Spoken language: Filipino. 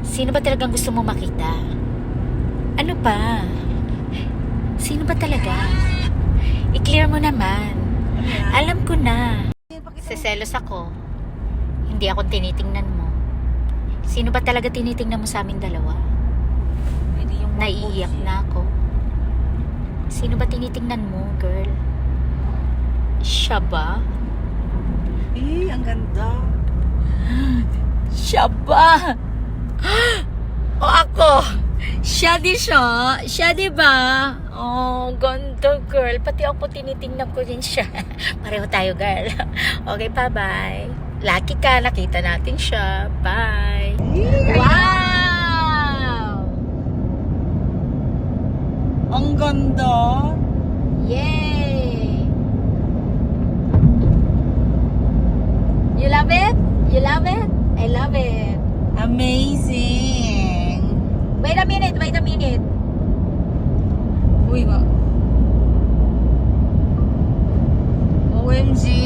Sino ba talagang gusto mo makita? Ano pa? Sino ba talaga? I-clear mo naman. Alam ko na. Seselos ako. Hindi ako tinitingnan mo. Sino ba talaga tinitingnan mo sa aming dalawa? Naiiyak na ako. Sino ba tinitingnan mo, girl? Siya ba? Ang ganda. Siya ba? O ako? Siya di siya? Siya di ba? Oh, ganda, girl. Pati ako tinitingnan ko din siya. Pareho tayo, girl. Okay, bye-bye. Lucky ka, nakita natin siya. Bye. Wow! Ang ganda. Yay! You love it? You love it? I love it. Amazing. Wait a minute, wait a minute. Uy, ba? OMG.